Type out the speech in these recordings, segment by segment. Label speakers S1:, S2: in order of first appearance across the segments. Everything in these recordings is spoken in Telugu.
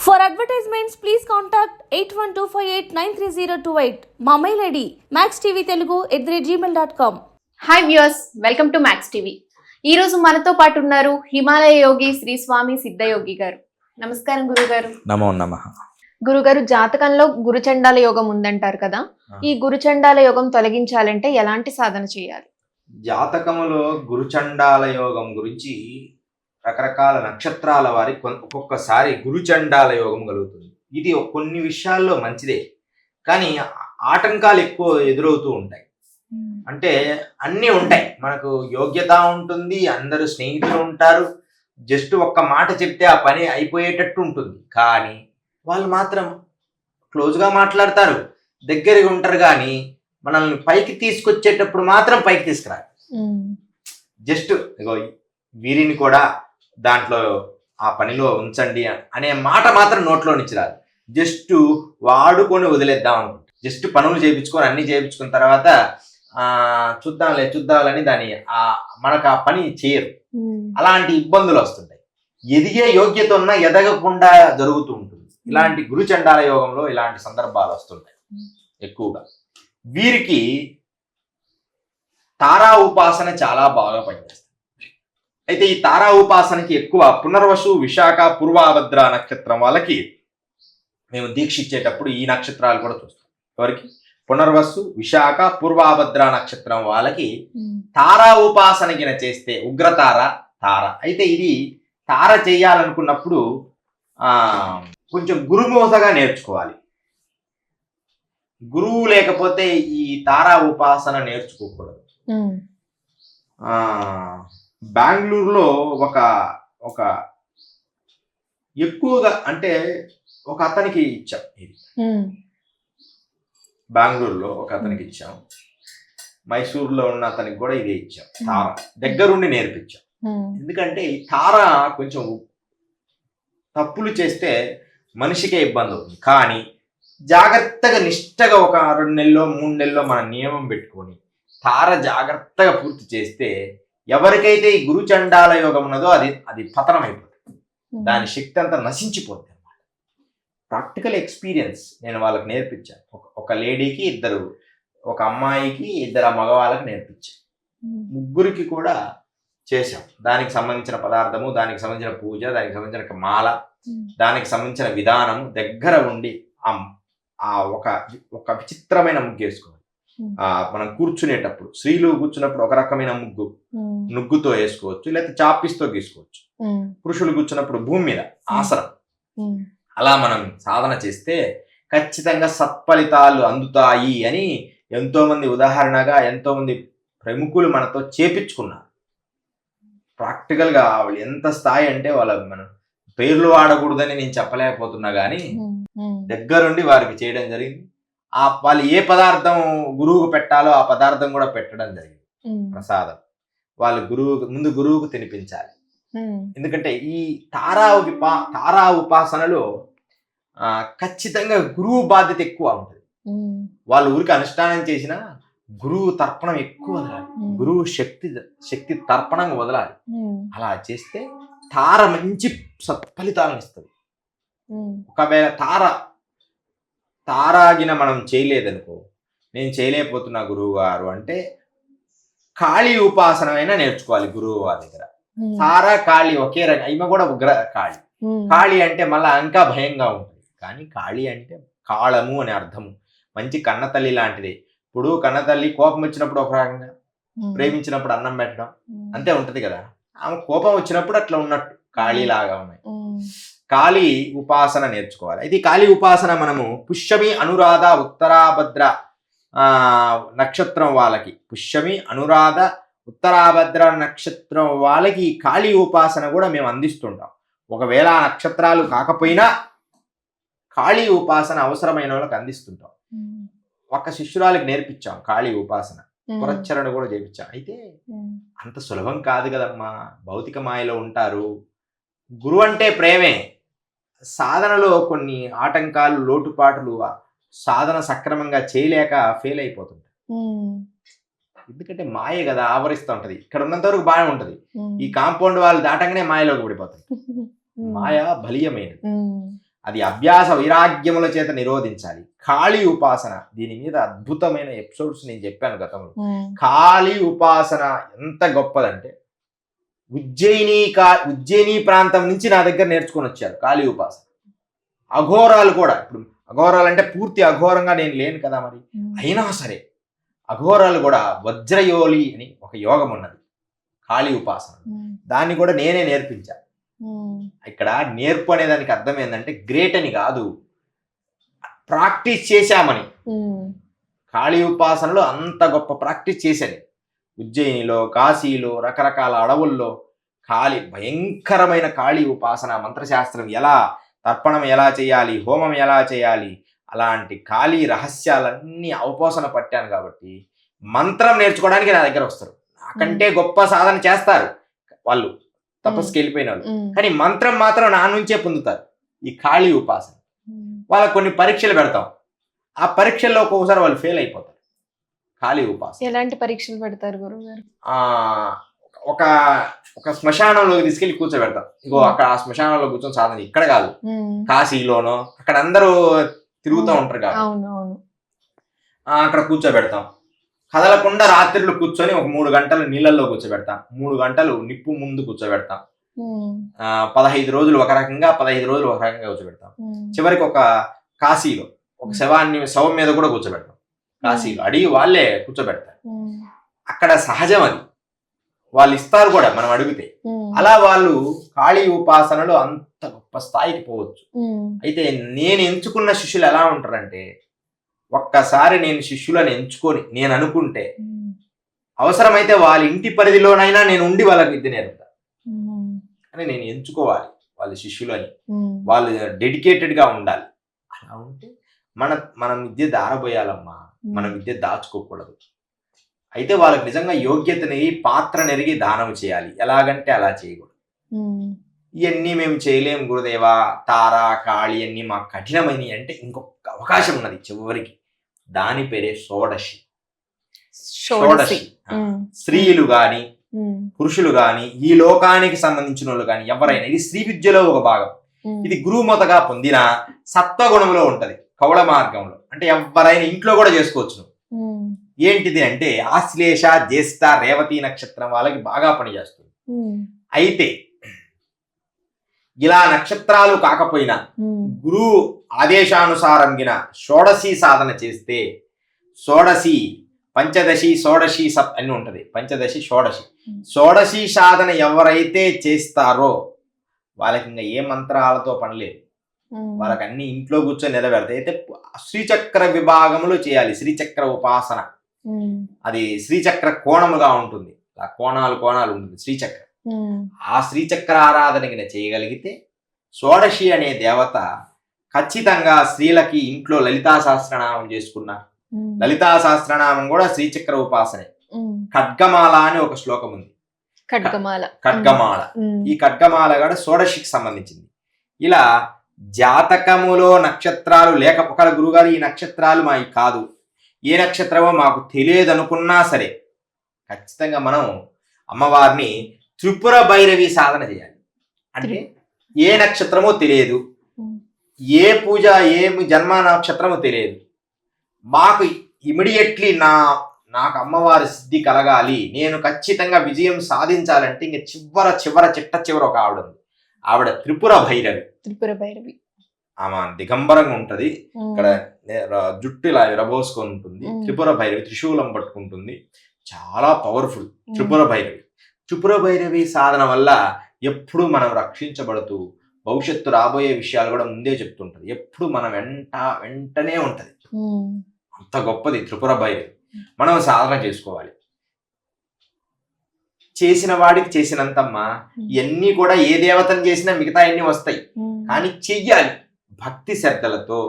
S1: For advertisements, please contact 8125893028. మా mail ID maxtvtelugu@gmail.com.
S2: Hi viewers, welcome to max TV. ఈ రోజు మనతో పాటు ఉన్నారు హిమాలయ యోగి శ్రీ స్వామి సిద్ధయోగి గారు. నమస్కారం గురుగారు.
S3: నమో నమః.
S2: గురుగారు, జాతకంలో గురుచండాల యోగం ఉందంటారు కదా, ఈ గురుచండాల యోగం తొలగించాలంటే ఎలాంటి సాధన చేయాలి?
S3: జాతకములో గురుచండాల యోగం గురించి రకరకాల నక్షత్రాల వారి ఒక్కొక్కసారి గురుచండాల యోగం కలుగుతుంది. ఇది కొన్ని విషయాల్లో మంచిదే, కానీ ఆటంకాలు ఎక్కువ ఎదురవుతూ ఉంటాయి. అంటే అన్నీ ఉంటాయి, మనకు యోగ్యత ఉంటుంది, అందరూ స్నేహితులు ఉంటారు, జస్ట్ ఒక్క మాట చెప్తే ఆ పని అయిపోయేటట్టు ఉంటుంది. కానీ వాళ్ళు మాత్రం క్లోజ్గా మాట్లాడతారు, దగ్గరగా ఉంటారు, కానీ మనల్ని పైకి తీసుకొచ్చేటప్పుడు మాత్రం పైకి తీసుకురారు. జస్ట్ ఇగో వీరిని కూడా దాంట్లో ఆ పనిలో ఉంచండి అనే మాట మాత్రం నోట్లో నుంచి రాదు. జస్ట్ వాడుకొని వదిలేద్దాం అనుకుంటా. జస్ట్ పనులు చేయించుకొని అన్ని చేయించుకున్న తర్వాత చూద్దామని దాని మనకు ఆ పని చేయరు. అలాంటి ఇబ్బందులు వస్తుంటాయి. ఎదిగే యోగ్యత ఉన్నా ఎదగకుండా జరుగుతూ ఉంటుంది. ఇలాంటి గురుచండాల యోగంలో ఇలాంటి సందర్భాలు వస్తుంటాయి ఎక్కువగా. వీరికి తారా ఉపాసన చాలా బాగా పనిచేస్తుంది. అయితే ఈ తారా ఉపాసనకి ఎక్కువ పునర్వసు, విశాఖ, పూర్వాభద్ర నక్షత్రం వాళ్ళకి మేము దీక్ష ఇచ్చేటప్పుడు ఈ నక్షత్రాలు కూడా చూస్తాం. ఎవరికి? పునర్వసు, విశాఖ, పూర్వాభద్ర నక్షత్రం వాళ్ళకి తారా ఉపాసన గిన చేస్తే ఉగ్రతార తార. అయితే ఇది తార చేయాలనుకున్నప్పుడు కొంచెం గురుమోసగా నేర్చుకోవాలి. గురువు లేకపోతే ఈ తారా ఉపాసన నేర్చుకోకూడదు. బెంగళూరులో ఒక ఎక్కువగా అంటే ఒక అతనికి ఇచ్చాం. ఇది బెంగళూరులో ఒక అతనికి ఇచ్చాం, మైసూరులో ఉన్న అతనికి కూడా ఇదే ఇచ్చాం. తార దగ్గరుండి నేర్పించాం. ఎందుకంటే ఈ తార కొంచెం తప్పులు చేస్తే మనిషికే ఇబ్బంది అవుతుంది. కానీ జాగ్రత్తగా నిష్టగా ఒక 2 నెలలో 3 నెలలో మన నియమం పెట్టుకొని తార జాగ్రత్తగా పూర్తి చేస్తే ఎవరికైతే ఈ గురుచండాల యోగం ఉన్నదో అది పతనం అయిపోతుంది. దాని శక్తి అంతా నశించిపోతుంది అన్నమాట. ప్రాక్టికల్ ఎక్స్పీరియన్స్ నేను వాళ్ళకి నేర్పించాను. ఒక లేడీకి 2, ఒక అమ్మాయికి 2 మగవాళ్ళకి నేర్పించాను. 3 కూడా చేశాం. దానికి సంబంధించిన పదార్థము, దానికి సంబంధించిన పూజ, దానికి సంబంధించిన మాల, దానికి సంబంధించిన విధానము దగ్గర ఉండి ఒక విచిత్రమైన ముగ్గు వేసుకోవాలి. మనం కూర్చునేటప్పుడు, స్త్రీలు కూర్చున్నప్పుడు ఒక రకమైన నుగ్గుతో వేసుకోవచ్చు, లేకపోతే చాపిస్తో గీసుకోవచ్చు. పురుషులు కూర్చున్నప్పుడు భూమి మీద ఆసనం. అలా మనం సాధన చేస్తే ఖచ్చితంగా సత్ఫలితాలు అందుతాయి అని ఎంతో మంది ఉదాహరణగా ఎంతో మంది ప్రముఖులు మనతో చేపించుకున్నారు. ప్రాక్టికల్గా వాళ్ళు ఎంత స్థాయి అంటే మనం పేర్లు వాడకూడదని నేను చెప్పలేకపోతున్నా, కానీ దగ్గరుండి వారికి చేయడం జరిగింది. వాళ్ళు ఏ పదార్థం గురువుకు పెట్టాలో ఆ పదార్థం కూడా పెట్టడం జరిగింది. ప్రసాదం వాళ్ళు ముందు గురువుకు తినిపించాలి. ఎందుకంటే ఈ తారా ఉపాసనలో ఖచ్చితంగా గురువు బాధ్యత ఎక్కువ ఉంటుంది. వాళ్ళు ఊరికి అనుష్ఠానం చేసినా గురువు తర్పణం ఎక్కువ వదలాలి, గురువు శక్తి తర్పణంగా వదలాలి. అలా చేస్తే తార మంచి సత్ఫలితాలను ఇస్తుంది. ఒకవేళ తారాగిన మనం చేయలేదనుకో, నేను చేయలేకపోతున్నా గురువు గారు అంటే కాళీ ఉపాసన అయినా నేర్చుకోవాలి గురువు వారి దగ్గర. తారా కాళీ ఒకే రకం, ఈమె కూడా ఉగ్ర కాళీ. కాళీ అంటే మళ్ళీ ఇంకా భయంగా ఉంటుంది, కానీ కాళీ అంటే కాళము అనే అర్థము. మంచి కన్నతల్లి లాంటిది. ఇప్పుడు కన్నతల్లి కోపం వచ్చినప్పుడు ఒక రకంగా, ప్రేమించినప్పుడు అన్నం పెట్టడం అంతే ఉంటది కదా. ఆమె కోపం వచ్చినప్పుడు అట్లా ఉన్నట్టు కాళీ లాగా ఉన్నాయి. కాళీ ఉపాసన నేర్చుకోవాలి. అయితే కాళీ ఉపాసన మనము పుష్యమి, అనురాధ, ఉత్తరాభద్ర నక్షత్రం వాళ్ళకి, పుష్యమి, అనురాధ, ఉత్తరాభద్ర నక్షత్రం వాళ్ళకి కాళీ ఉపాసన కూడా మేము అందిస్తుంటాం. ఒకవేళ ఆ నక్షత్రాలు కాకపోయినా కాళీ ఉపాసన అవసరమైన వాళ్ళకి అందిస్తుంటాం. ఒక శిష్యురాలకి నేర్పించాం కాళీ ఉపాసన, పురచ్చరణ కూడా చేపించాం. అయితే అంత సులభం కాదు కదమ్మా, భౌతిక మాయలో ఉంటారు. గురువు అంటే ప్రేమే. సాధనలో కొన్ని ఆటంకాలు, లోటుపాటులు, సాధన సక్రమంగా చేయలేక ఫెయిల్ అయిపోతుంటాయి. ఎందుకంటే మాయ కదా ఆవరిస్తూ ఉంటది. ఇక్కడ ఉన్నంత వరకు బాగా ఉంటది, ఈ కాంపౌండ్ వాళ్ళు దాటంగానే మాయలోకి పడిపోతాయి. మాయ బలీయమైనది. అది అభ్యాస వైరాగ్యముల చేత నిరోధించాలి. కాళీ ఉపాసన, దీని మీద అద్భుతమైన ఎపిసోడ్స్ నేను చెప్పాను గతంలో. కాళీ ఉపాసన ఎంత గొప్పదంటే ఉజ్జయిని ప్రాంతం నుంచి నా దగ్గర నేర్చుకొని వచ్చారు కాళీ ఉపాసన. అఘోరాలు కూడా, ఇప్పుడు అఘోరాలు అంటే పూర్తి అఘోరంగా నేను లేను కదా, మరి అయినా సరే అఘోరాలు కూడా వజ్రయోలి అని ఒక యోగం ఉన్నది కాళీ ఉపాసన, దాన్ని కూడా నేనే నేర్పించాను. ఇక్కడ నేర్పు అనే దానికి అర్థం ఏంటంటే గ్రేట్ అని కాదు, ప్రాక్టీస్ చేశామని. కాళీ ఉపాసనలో అంత గొప్ప ప్రాక్టీస్ చేశాను. ఉజ్జయినిలో, కాశీలో, రకరకాల అడవుల్లో భయంకరమైన కాళీ ఉపాసన మంత్రశాస్త్రం, ఎలా తర్పణం ఎలా చేయాలి, హోమం ఎలా చేయాలి, అలాంటి కాళీ రహస్యాలన్నీ అవపోసన పట్టాను. కాబట్టి మంత్రం నేర్చుకోవడానికి నా దగ్గర వస్తారు. నాకంటే గొప్ప సాధన చేస్తారు వాళ్ళు, తపస్సుకి వెళ్ళిపోయిన వాళ్ళు, కానీ మంత్రం మాత్రం నా నుంచే పొందుతారు ఈ కాళీ ఉపాసన. వాళ్ళకి కొన్ని పరీక్షలు పెడతాం, ఆ పరీక్షల్లో ఒక్కొక్కసారి వాళ్ళు ఫెయిల్ అయిపోతారు. కాళీ ఉపాసన
S2: ఎలాంటి పరీక్షలు పెడతారు గురువు గారు?
S3: ఒక శ్మశానంలోకి తీసుకెళ్లి కూర్చోబెడతాం. ఇగో అక్కడ ఆ శ్మశానంలో కూర్చొని సాధన, ఇక్కడ కాదు కాశీలోనో అక్కడ అందరూ తిరుగుతూ ఉంటారు కదా, అక్కడ కూర్చోబెడతాం. కదలకుండా రాత్రిళ్ళు కూర్చొని ఒక 3 గంటలు నీళ్ళల్లో కూర్చోబెడతాం, 3 గంటలు నిప్పు ముందు కూర్చోబెడతాం. 15 రోజులు ఒక రకంగా, 15 రోజులు ఒక రకంగా కూర్చోబెడతాం. చివరికి ఒక కాశీలో ఒక శవం మీద కూడా కూర్చోబెడతాం. కాశీలో అడిగి వాళ్ళే కూర్చోబెడతారు. అక్కడ సహజం, అది వాళ్ళు ఇస్తారు కూడా మనం అడిగితే. అలా వాళ్ళు కాళీ ఉపాసనలో అంత గొప్ప స్థాయికి పోవచ్చు. అయితే నేను ఎంచుకున్న శిష్యులు ఎలా ఉంటారంటే, ఒక్కసారి నేను శిష్యులను ఎంచుకొని నేను అనుకుంటే అవసరమైతే వాళ్ళ ఇంటి పరిధిలోనైనా నేను ఉండి వాళ్ళకి విద్య నేర్పుతా. అని నేను ఎంచుకోవాలి వాళ్ళ శిష్యులని, వాళ్ళు డెడికేటెడ్ గా ఉండాలి. అలా ఉంటే మనం విద్య దారబోయాలమ్మా, మనం విద్య దాచుకోకూడదు. అయితే వాళ్ళకి నిజంగా యోగ్యతని, పాత్ర నెరిగి దానం చేయాలి. ఎలాగంటే అలా చేయకూడదు. ఇవన్నీ మేము చేయలేం గురుదేవా, తారా కాళీ అన్ని మాకు కఠినమైనవి అంటే ఇంకొక అవకాశం ఉన్నది చివరికి. దాని పేరే షోడశి. స్త్రీలు గాని పురుషులు గాని, ఈ లోకానికి సంబంధించిన వాళ్ళు గాని ఎవరైనా, ఇది శ్రీ విద్యలో ఒక భాగం. ఇది గురుమతగా పొందిన సత్వగుణంలో ఉంటది, కౌళ మార్గంలో. అంటే ఎవరైనా ఇంట్లో కూడా చేసుకోవచ్చు. ఏంటిది అంటే ఆశ్లేష, జ్యేష్ఠ, రేవతి నక్షత్రం వాళ్ళకి బాగా పనిచేస్తుంది. అయితే ఇలా నక్షత్రాలు కాకపోయినా గురువు ఆదేశానుసారం గిన షోడశి సాధన చేస్తే, షోడశి పంచదశి షోడశి అని ఉంటది, పంచదశి షోడశి. షోడశి సాధన ఎవరైతే చేస్తారో వాళ్ళకి ఇంకా ఏ మంత్రాలతో పనిలేదు, వాళ్ళకి అన్ని ఇంట్లో కూర్చొని నెరవేరుతాయి. అయితే శ్రీచక్ర విభాగంలో చేయాలి, శ్రీచక్ర ఉపాసన. అది శ్రీచక్ర కోణముగా ఉంటుంది, ఆ కోణాలు ఉంటుంది శ్రీచక్ర. ఆ శ్రీచక్ర ఆరాధనకి చేయగలిగితే షోడశి అనే దేవత ఖచ్చితంగా స్త్రీలకి ఇంట్లో లలితా సహస్రనామం చేసుకున్న, లలితా సహస్రనామం కూడా శ్రీచక్ర ఉపాసనే. ఖడ్గమాల అని ఒక శ్లోకం ఉంది, ఖడ్గమాల. ఈ ఖడ్గమాల కూడా షోడశికి సంబంధించింది. ఇలా జాతకములో నక్షత్రాలు లేక, ఒకళ్ళ గురుగారు ఈ నక్షత్రాలు మావి కాదు, ఏ నక్షత్రమో మాకు తెలియదు అనుకున్నా సరే ఖచ్చితంగా మనం అమ్మవారిని త్రిపుర భైరవి సాధన చేయాలి. అంటే ఏ నక్షత్రమో తెలియదు, ఏ పూజ, ఏ జన్మ నక్షత్రమో తెలియదు, మాకు ఇమిడియట్లీ నాకు అమ్మవారి సిద్ధి కలగాలి, నేను ఖచ్చితంగా విజయం సాధించాలంటే ఇంక చివర ఒక ఆవిడ ఉంది. ఆవిడ త్రిపుర భైరవి. ఆమె దిగంబరంగా ఉంటది, ఇక్కడ జుట్టు ఇలా విరబోసుకొని ఉంటుంది. త్రిపుర భైరవి త్రిశూలం పట్టుకుంటుంది, చాలా పవర్ఫుల్ త్రిపుర భైరవి సాధన వల్ల ఎప్పుడు మనం రక్షించబడుతూ, భవిష్యత్తు రాబోయే విషయాలు కూడా ముందే చెప్తుంటది, ఎప్పుడు మన వెంటనే ఉంటది. అంత గొప్పది త్రిపుర భైరవి. మనం సాధన చేసుకోవాలి. చేసిన వాడికి చేసినంతమ్మా, ఇవన్నీ కూడా ఏ దేవతను చేసినా మిగతా అన్ని వస్తాయి, కానీ చెయ్యాలి భక్తి శ్రద్ధలతో.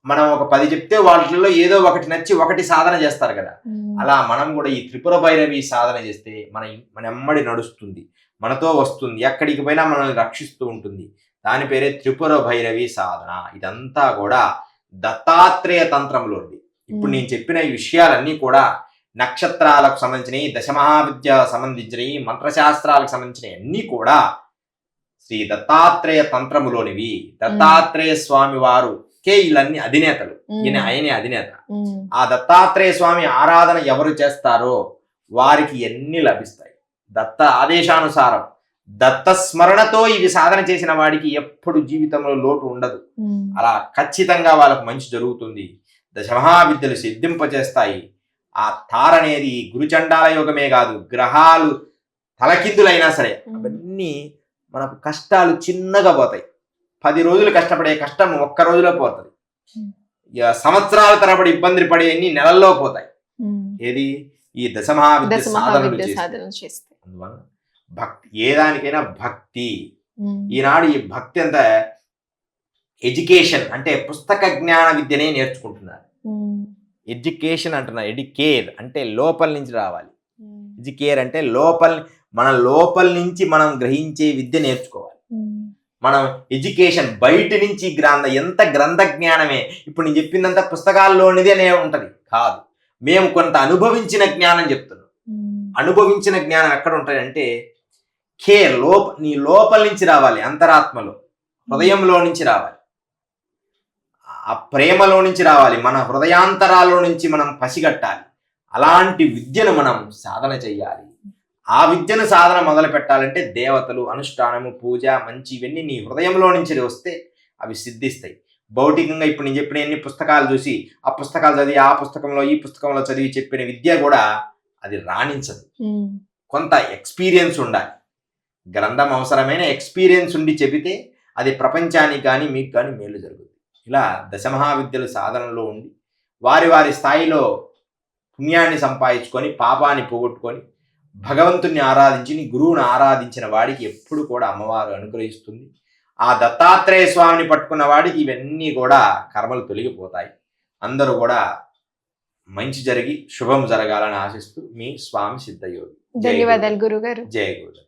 S3: మనం ఒక 10 చెప్తే వాటిల్లో ఏదో ఒకటి నచ్చి ఒకటి సాధన చేస్తారు కదా, అలా మనం కూడా ఈ త్రిపుర భైరవి సాధన చేస్తే మన ఎమ్మడి నడుస్తుంది, మనతో వస్తుంది, ఎక్కడికి పోయినా మనల్ని రక్షిస్తూ ఉంటుంది. దాని పేరే త్రిపుర భైరవి సాధన. ఇదంతా కూడా దత్తాత్రేయ తంత్రంలో ఉంది. ఇప్పుడు నేను చెప్పిన ఈ విషయాలన్నీ కూడా నక్షత్రాలకు సంబంధించినవి, దశమహావిద్య సంబంధించినవి, మంత్రశాస్త్రాలకు సంబంధించినవి అన్నీ కూడా శ్రీ దత్తాత్రేయ తంత్రములోనివి. దత్తాత్రేయ స్వామి వారుకే వీళ్ళన్ని అధినేతలు. ఆయనే అధినేత. ఆ దత్తాత్రేయ స్వామి ఆరాధన ఎవరు చేస్తారో వారికి ఎన్ని లభిస్తాయి. దత్త ఆదేశానుసారం దత్త స్మరణతో ఇవి సాధన చేసిన వాడికి ఎప్పుడు జీవితంలో లోటు ఉండదు. అలా ఖచ్చితంగా వాళ్ళకు మంచి జరుగుతుంది. దశమహావిద్యలు సిద్ధింపచేస్తాయి. ఆ తారనేది గురుచండాల యోగమే కాదు, గ్రహాలు తలకిందులైనా సరే అవన్నీ మనకు కష్టాలు చిన్నగా పోతాయి. 10 రోజులు కష్టపడే కష్టం ఒక్క రోజులో పోతుంది. సంవత్సరాల తరబడి ఇబ్బంది పడే అన్ని నెలల్లో పోతాయి. ఏది ఈ దశమహావిద్య సాధనలు చేస్తే. అందువల్ల భక్తి, ఏ దానికైనా భక్తి. ఈనాడు ఈ భక్తి అంతా ఎడ్యుకేషన్ అంటే పుస్తక జ్ఞాన విద్యనే నేర్చుకుంటున్నారు. ఎడ్యుకేషన్ అంటున్నారు. ఎడ్యుకేర్ అంటే లోపల నుంచి రావాలి. ఎడ్యుకేర్ అంటే మన లోపల నుంచి మనం గ్రహించే విద్య నేర్చుకోవాలి. మనం ఎడ్యుకేషన్ బయట నుంచి ఎంత గ్రంథ జ్ఞానమే. ఇప్పుడు నేను చెప్పిందంతా పుస్తకాల్లోనిదే ఉంటది కాదు. మేము కొంత అనుభవించిన జ్ఞానం చెప్తున్నాం. అనుభవించిన జ్ఞానం ఎక్కడ ఉంటాయంటే నీ లోపల నుంచి రావాలి. అంతరాత్మలో, హృదయంలో నుంచి రావాలి. ఆ ప్రేమలో నుంచి రావాలి. మన హృదయాంతరాల్లో నుంచి మనం పసిగట్టాలి. అలాంటి విద్యను మనం సాధన చెయ్యాలి. ఆ విద్యను సాధన మొదలు పెట్టాలంటే దేవతలు, అనుష్ఠానము, పూజ, మంచి ఇవన్నీ నీ హృదయంలో నుంచి వస్తే అవి సిద్ధిస్తాయి. భౌతికంగా ఇప్పుడు నేను చెప్పిన ఎన్ని పుస్తకాలు చూసి ఆ పుస్తకాలు చదివి ఆ పుస్తకంలో ఈ పుస్తకంలో చదివి చెప్పిన విద్య కూడా అది రాణించదు. కొంత ఎక్స్పీరియన్స్ ఉండాలి. గ్రంథం అవసరమైన ఎక్స్పీరియన్స్ ఉండి చెబితే అది ప్రపంచానికి కానీ మీకు కానీ మేలు జరుగుతుంది. ఇలా దశమహావిద్యలు సాధనలో ఉండి వారి స్థాయిలో పుణ్యాన్ని సంపాదించుకొని పాపాన్ని పోగొట్టుకొని భగవంతుణ్ణి ఆరాధించి గురువుని ఆరాధించిన వాడికి ఎప్పుడు కూడా అమ్మవారు అనుగ్రహిస్తుంది. ఆ దత్తాత్రేయ స్వామిని పట్టుకున్న వాడికి ఇవన్నీ కూడా కర్మలు తొలగిపోతాయి. అందరూ కూడా మంచి జరిగి శుభం జరగాలని ఆశిస్తూ మీ స్వామి సిద్ధయోగి.
S2: ధన్యవాదాలు గురుగారు.
S3: జయ గురు.